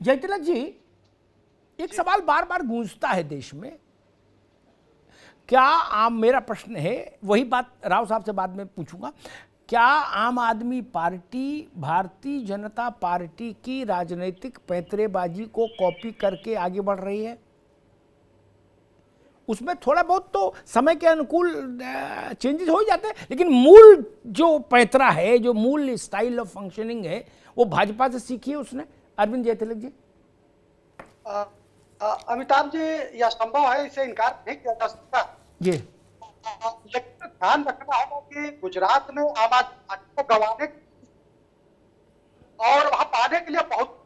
जयतिलक जी, एक सवाल बार बार गूंजता है देश में, क्या मेरा प्रश्न है, वही बात राव साहब से बाद में पूछूंगा, क्या आम आदमी पार्टी भारतीय जनता पार्टी की राजनीतिक पैंतरेबाजी को कॉपी करके आगे बढ़ रही है? उसमें थोड़ा बहुत तो समय के अनुकूल चेंजेस हो ही जाते हैं, लेकिन मूल जो पैंतरा है, जो मूल स्टाइल ऑफ फंक्शनिंग है, वो भाजपा से सीखी है उसने। अरविंद जयतिलक जी। अमिताभ जी, यह संभव है, इसे इनकार नहीं किया जा सकता जी। लेकिन ध्यान रखना होगा कि गुजरात में आम आदमी पार्टी को गंवाने और वहां पाने के लिए बहुत,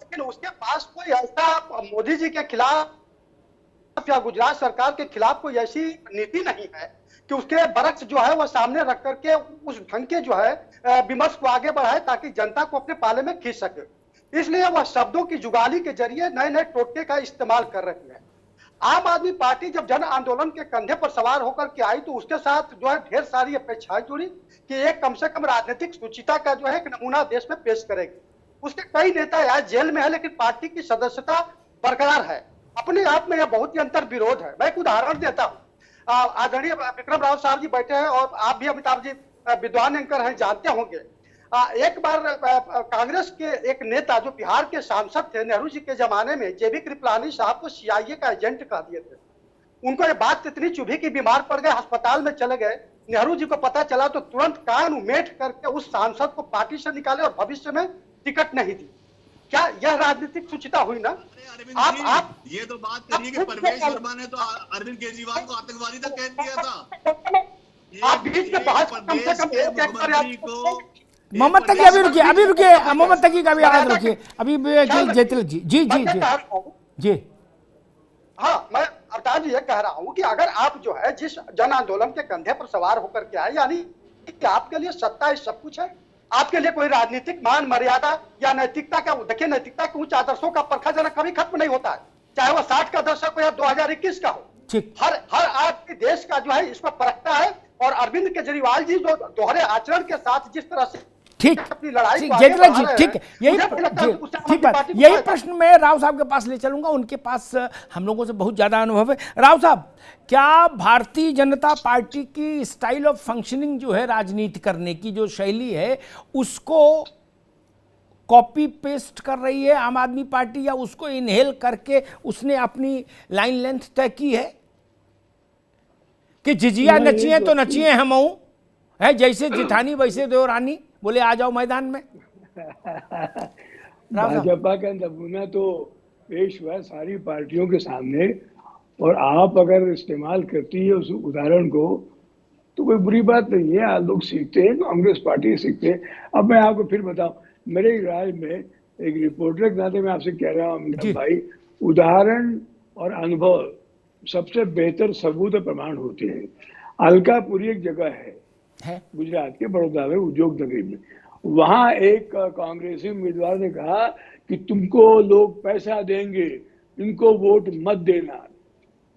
लेकिन उसके पास कोई ऐसा मोदी जी के खिलाफ या गुजरात सरकार के खिलाफ कोई ऐसी नीति नहीं है कि उसके बरक्स जो है वह सामने रख करके उस ढंग के जो है विमर्श को आगे बढ़ाए ताकि जनता को अपने पाले में खींच सके। इसलिए वह शब्दों की जुगाली के जरिए नए नए टोटके का इस्तेमाल कर रही है। आम आदमी पार्टी जब जन आंदोलन के कंधे पर सवार होकर के आई तो उसके साथ जो है ढेर सारी अपेक्षाएं जुड़ी कि एक कम से कम राजनीतिक सुचिता का जो है एक नमूना देश में पेश करेगी। उसके कई नेता आज जेल में है, लेकिन पार्टी की सदस्यता बरकरार है। अपने आप में यह बहुत ही अंतर विरोध है। मैं एक उदाहरण देता हूँ। आदरणीय विक्रम राव साहब जी बैठे हैं और आप भी अमिताभ जी विद्वान एंकर हैं, जानते होंगे। एक बार कांग्रेस के एक नेता जो बिहार के सांसद थे नेहरू जी के जमाने में, जेबी कृपलानी साहब को सीआईए का एजेंट कह दिए थे। उनको ये बात इतनी चुभी कि बीमार पड़ गए, अस्पताल में चले गए। नेहरू जी को पता चला तो तुरंत कान उमेट करके उस सांसद को पार्टी से निकाले और भविष्य में टिकट नहीं दी। क्या यह राजनीतिक सुचिता हुई ना? आप ये तो बात करिए कि परवेश वर्मा ने तो अरविंद केजरीवाल को आतंकवादी तक कह दिया था। आप बीच में बहस कम से कम मोहम्मद तकी, अभी रुकिए मोहम्मद तकी का भी आवाज रखिए अभी। जयतिलक जी जी जी जी जी। हाँ, मैं अवतार जी ये कह रहा हूँ कि अगर आप जो है जिस जन आंदोलन के कंधे पर सवार होकर के आए, यानी कि आपके लिए सत्ता सब कुछ है, आपके लिए कोई राजनीतिक मान मर्यादा या नैतिकता का, देखिए नैतिकता के उच्च आदर्शों का परखाजनक कभी खत्म नहीं होता है, चाहे वह 60 का दशक हो या 2021 का हो। हर आपके देश का जो है इसको परखता है। और अरविंद केजरीवाल जी जो दोहरे आचरण के साथ जिस तरह से ठीक अपनी लड़ाई जयतिलक जी, ठीक यही प्रश्न मैं राव साहब के पास ले चलूंगा। उनके पास हम लोगों से बहुत ज्यादा अनुभव है। राव साहब, क्या भारतीय जनता पार्टी की स्टाइल ऑफ फंक्शनिंग जो है, राजनीति करने की जो शैली है, उसको कॉपी पेस्ट कर रही है आम आदमी पार्टी, या उसको इनहेल करके उसने अपनी लाइन लेंथ तय की है कि जिजिया नचिए तो नचिए हम है, जैसे जिठानी वैसे देवरानी, बोले आ जाओ मैदान में। भाजपा का नमूना तो पेश हुआ सारी पार्टियों के सामने, और आप अगर इस्तेमाल करती है उस उदाहरण को तो कोई बुरी बात नहीं है। आप लोग सीखते हैं, कांग्रेस पार्टी सीखते हैं। अब मैं आपको फिर बताऊं, मेरे राय में एक रिपोर्टर के नाते मैं आपसे कह रहा हूँ भाई, उदाहरण और अनुभव सबसे बेहतर सबूत और प्रमाण होते हैं। अलकापुरी एक जगह है गुजरात के बड़ौदा में, उद्योग नगरी में। वहां एक कांग्रेसी उम्मीदवार ने कहा कि तुमको लोग पैसा देंगे, इनको वोट मत देना।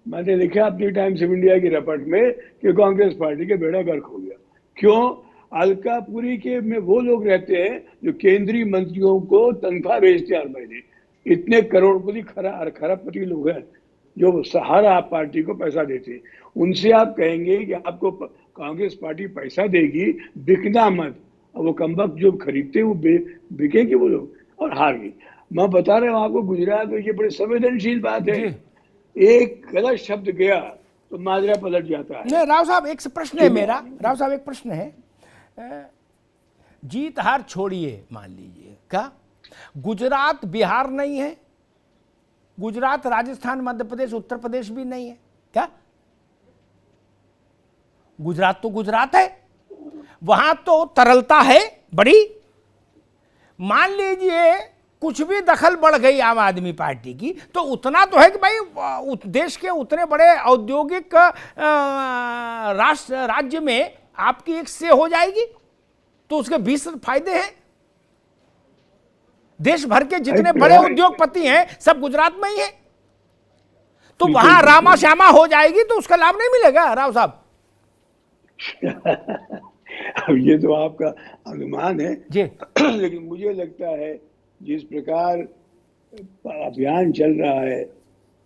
मैंने लिखा अपनी टाइम्स ऑफ इंडिया की रिपोर्ट में कि कांग्रेस पार्टी के बेड़ा गर्क हो गया। क्यों? अलकापुरी के में वो लोग रहते हैं जो केंद्रीय मंत्रियों को तनख्वाह भेजते हैं हर महीने। इतने करोड़पति खरबपति लोग हैं जो सहारा पार्टी को पैसा देते हैं। उनसे आप कहेंगे कि आपको कांग्रेस पार्टी पैसा देगी, बिकना मत। और वो कमबख्त जो खरीदते वो बिकेंगे वो लोग, और हार गई। मैं बता रहा हूँ आपको, गुजरात में ये बड़ी संवेदनशील बात है। एक गलत शब्द गया तो माजरा पलट जाता है। नहीं राव साहब, एक प्रश्न है मेरा। राव साहब, एक प्रश्न है, जीत हार छोड़िए, मान लीजिए क्या गुजरात बिहार नहीं है, गुजरात राजस्थान मध्य प्रदेश उत्तर प्रदेश भी नहीं है क्या? गुजरात तो गुजरात है, वहां तो तरलता है बड़ी। मान लीजिए कुछ भी दखल बढ़ गई आम आदमी पार्टी की, तो उतना तो है कि भाई देश के उतने बड़े औद्योगिक राज्य में आपकी एक से हो जाएगी, तो उसके 20 फायदे हैं। देश भर के जितने बड़े उद्योगपति हैं सब गुजरात में ही हैं, तो वहां रामा श्यामा हो जाएगी तो उसका लाभ नहीं मिलेगा राव साहब। अब ये तो आपका अनुमान है जी। लेकिन मुझे लगता है जिस प्रकार अभियान चल रहा है,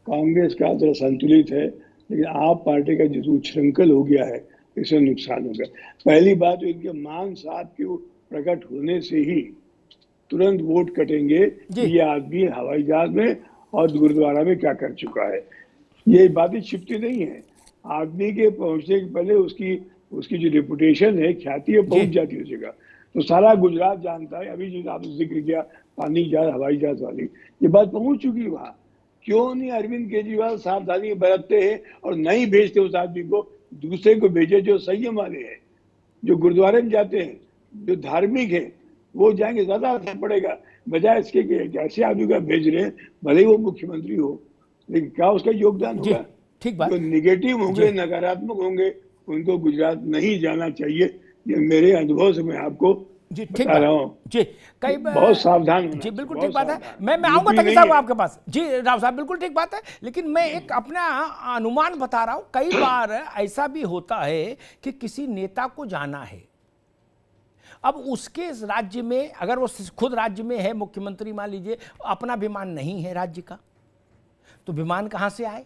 कांग्रेस का थोड़ा संतुलित है, लेकिन आप पार्टी का जो उच्छृंखल हो गया है, इससे नुकसान हो गया। पहली बात तो इनके मान साहब के प्रकट होने से ही तुरंत वोट कटेंगे कि ये आदमी हवाई जहाज में और गुरुद्वारा में क्या कर चुका है। ये बातें छिपती नहीं है, आदमी के पहुंचने के पहले उसकी जो रेपुटेशन है, ख्याति है, पहुंच जाती है उस जगह। तो सारा गुजरात जानता है। अभी जो आपने जिक्र किया पानी जहाज हवाई जहाज वाली, ये बात पहुंच चुकी है वहां। क्यों नहीं अरविंद केजरीवाल सावधानी बरतते हैं और नहीं भेजते उस आदमी को, दूसरे को भेजे जो संयम वाले हैं, जो गुरुद्वारे में जाते हैं, जो धार्मिक है, वो जाएंगे, ज्यादा असर पड़ेगा। बजाय इसके कि ऐसे आदमी का भेज रहे हैं, भले ही वो मुख्यमंत्री हो, लेकिन क्या उसका योगदान होगा? ठीक बात। जो निगेटिव होंगे, नकारात्मक होंगे, उनको गुजरात नहीं जाना चाहिए। ये मेरे अनुभव से मैं आपको जी ठीक बता रहा हूँ। जी कई बहुत सावधान होना जी बिल्कुल चाहिए, ठीक बात बहुत है। सावधान। मैं आऊंगा यूपी तकी नहीं साहब है। आपके पास। जी राव साहब बिल्कुल ठीक बात है, लेकिन मैं एक अपना अनुमान बता रहा हूं। कई बार ऐसा भी होता है कि किसी नेता को जाना है, अब उसके राज्य में, अगर वो खुद राज्य में है मुख्यमंत्री, मान लीजिए अपना विमान नहीं है राज्य का, तो विमान कहां से आए?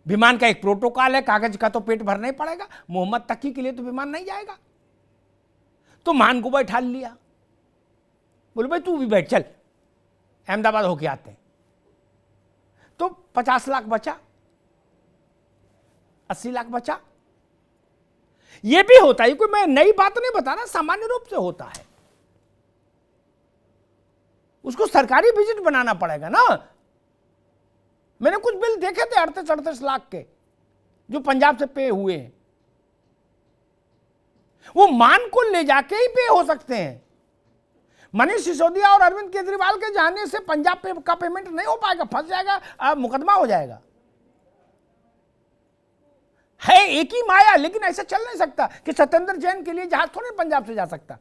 विमान का एक प्रोटोकॉल है, कागज का तो पेट भरना ही पड़ेगा। मोहम्मद तकी के लिए तो विमान नहीं जाएगा, तो मान को बैठा लिया, बोले भाई तू भी बैठ, चल अहमदाबाद होके आते हैं। तो 50 लाख बचा, 80 लाख बचा। यह भी होता है, कोई मैं नई बात नहीं बता रहा, सामान्य रूप से होता है। उसको सरकारी विजिट बनाना पड़ेगा ना। मैंने कुछ बिल देखे थे 38-38 लाख के, जो पंजाब से पे हुए हैं। वो मान को ले जाके ही पे हो सकते हैं। मनीष सिसोदिया और अरविंद केजरीवाल के जाने से पंजाब पे का पेमेंट नहीं हो पाएगा, फंस जाएगा, मुकदमा हो जाएगा। है एक ही माया, लेकिन ऐसा चल नहीं सकता कि सत्येंद्र जैन के लिए जहाज थोड़े पंजाब से जा सकता।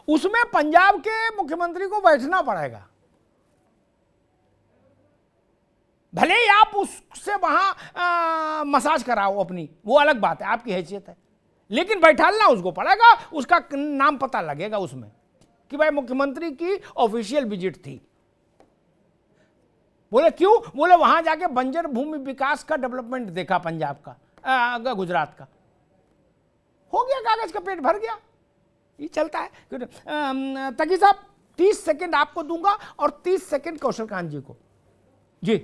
उसमें पंजाब के मुख्यमंत्री को बैठना पड़ेगा। भले ही आप उससे वहां मसाज कराओ अपनी, वो अलग बात है, आपकी हैसियत है, लेकिन बैठालना उसको पड़ेगा। उसका नाम पता लगेगा उसमें कि भाई मुख्यमंत्री की ऑफिशियल विजिट थी। बोले क्यों? बोले वहां जाके बंजर भूमि विकास का डेवलपमेंट देखा पंजाब का, गुजरात का। हो गया, कागज का पेट भर गया। ये चलता है। तकी साहब 30 सेकंड आपको दूंगा और 30 सेकंड कौशल कांत जी को। जी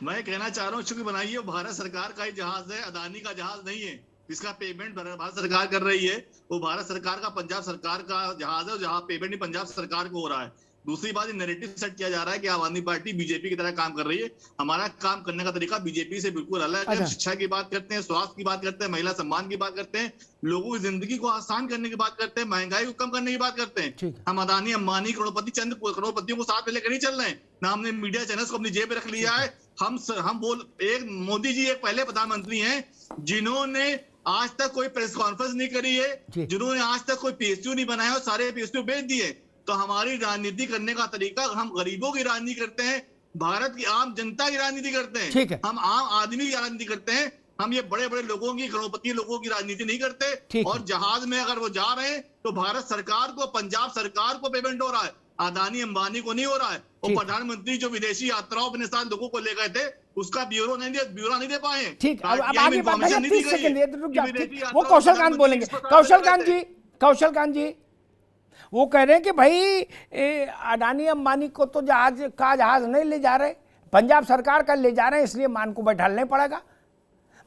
मैं कहना चाह रहा हूँ, चूंकि बनाइए भारत सरकार का ही जहाज है, अदानी का जहाज नहीं है। इसका पेमेंट भारत सरकार कर रही है, वो भारत सरकार का, पंजाब सरकार का जहाज है, जहां पेमेंट ही पंजाब सरकार को हो रहा है। दूसरी बात, ये नैरेटिव सेट किया जा रहा है कि आम आदमी पार्टी बीजेपी की तरह काम कर रही है। हमारा काम करने का तरीका बीजेपी से बिल्कुल अलग है। शिक्षा की बात करते हैं, स्वास्थ्य की बात करते हैं, महिला सम्मान की बात करते हैं, लोगों की जिंदगी को आसान करने की बात करते हैं, महंगाई को कम करने की बात करते हैं। हम अदानी, अंबानी, करोड़पति, चंद करोड़पतियों को साथ में लेकर नहीं चल रहे हैं ना। हमने मीडिया चैनल्स को अपनी जेब में रख लिया है। हम मोदी जी एक पहले प्रधानमंत्री हैं जिन्होंने आज तक कोई प्रेस कॉन्फ्रेंस नहीं करी है, जिन्होंने आज तक कोई पीएसयू नहीं बनाया और सारे पीएसयू बेच दिए। तो हमारी राजनीति करने का तरीका, हम गरीबों की राजनीति करते हैं, भारत की आम जनता की राजनीति करते हैं, हम आम आदमी की राजनीति करते हैं। हम ये बड़े बड़े लोगों की, करोड़पति लोगों की राजनीति नहीं करते। और जहाज में अगर वो जा रहे हैं तो भारत सरकार को, पंजाब सरकार को पेमेंट हो रहा है, अदानी अंबानी को नहीं हो रहा है। और प्रधानमंत्री जो विदेशी यात्राओं अपने साथ लोगों को ले गए थे, उसका ब्यूरो नहीं दे पाए। ठीक, अब आगे बात है। 30 सेकंड रुक जाओ, वो कौशल कांत बोलेंगे। कौशल कांत जी वो कह रहे हैं कि भाई अडानी अंबानी को तो जहाज नहीं ले जा रहे, पंजाब सरकार का ले जा रहे हैं, इसलिए मान को बैठालना पड़ेगा।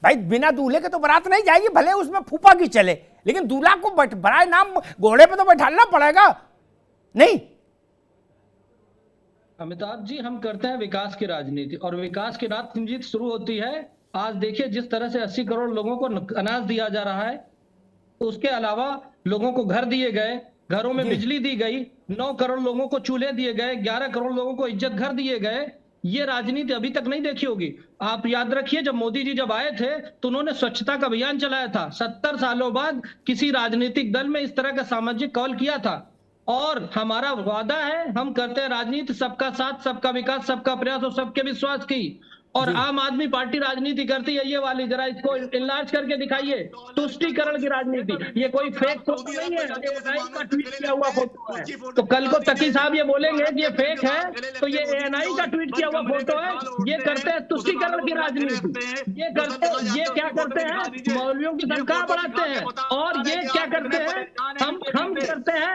भाई बिना दूल्हे के तो बारात नहीं जाएगी, भले उसमें फूफा की चले, लेकिन दूल्हा को बराए नाम घोड़े पे तो बैठालना पड़ेगा नहीं। अमिताभ जी, हम करते हैं विकास की राजनीति, और विकास की राजनीति शुरू होती है। आज देखिए जिस तरह से 80 करोड़ लोगों को अनाज दिया जा रहा है, उसके अलावा लोगों को घर दिए गए, घरों में बिजली दी गई, 9 करोड़ लोगों को चूल्हे दिए गए, 11 करोड़ लोगों को इज्जत घर दिए गए। ये राजनीति अभी तक नहीं देखी होगी। आप याद रखिए, जब मोदी जी जब आए थे तो उन्होंने स्वच्छता का अभियान चलाया था। 70 सालों बाद किसी राजनीतिक दल में इस तरह का सामाजिक कॉल किया था। और हमारा वादा है, हम करते हैं राजनीति सबका साथ, सबका विकास, सबका प्रयास और सबके विश्वास की। और आम आदमी पार्टी राजनीति करती है ये वाली, जरा इसको इनलार्ज करके दिखाइए। तुष्टीकरण की राजनीति, ये कोई फेक फोटो नहीं है, एएनआई का ट्वीट किया हुआ फोटो है। तो कल को तकी साहब ये बोलेंगे कि ये फेक है, तो ये एएनआई का ट्वीट किया हुआ फोटो है। ये करते हैं तुष्टीकरण की राजनीति, ये क्या करते हैं, मौलवियों की तनख्वाह बढ़ाते हैं, और ये क्या करते हैं, हम करते हैं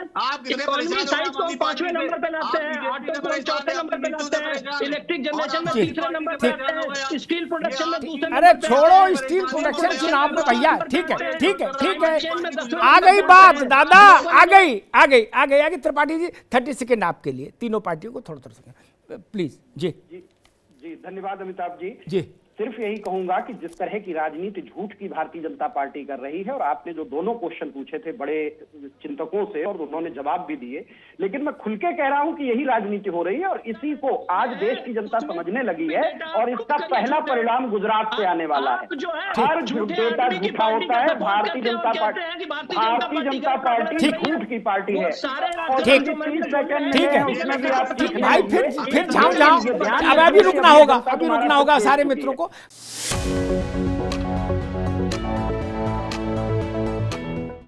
इकोनॉमी साइज को 5वें नंबर पे लाते हैं, ऑटो को 4थे नंबर पे लाते हैं, इलेक्ट्रिक जनरेशन में 3रे नंबर पे आते हैं, स्टील प्रोडक्शन में 2रे नंबर। अरे छोड़ो स्टील प्रोडक्शन चुनाव में भैया, ठीक है, आ गई बात दादा, आ गई त्रिपाठी जी 30 सेकेंड आपके लिए, तीनों पार्टियों को थोड़ा सेकेंड प्लीज। जी धन्यवाद अमिताभ जी। जी सिर्फ यही कहूंगा कि जिस तरह की राजनीति झूठ की भारतीय जनता पार्टी कर रही है, और आपने जो दोनों क्वेश्चन पूछे थे बड़े चिंतकों से और उन्होंने जवाब भी दिए, लेकिन मैं खुल के कह रहा हूं कि यही राजनीति हो रही है और इसी को आज देश की जनता समझने लगी है, और इसका पहला परिणाम गुजरात से आने वाला है। हर डेटा झूठा होता है, भारतीय जनता पार्टी झूठ की पार्टी है। और 30 सेकंड में उसमें भी आप भाई फिर जाओ, अब अभी रुकना होगा सारे मित्रों को।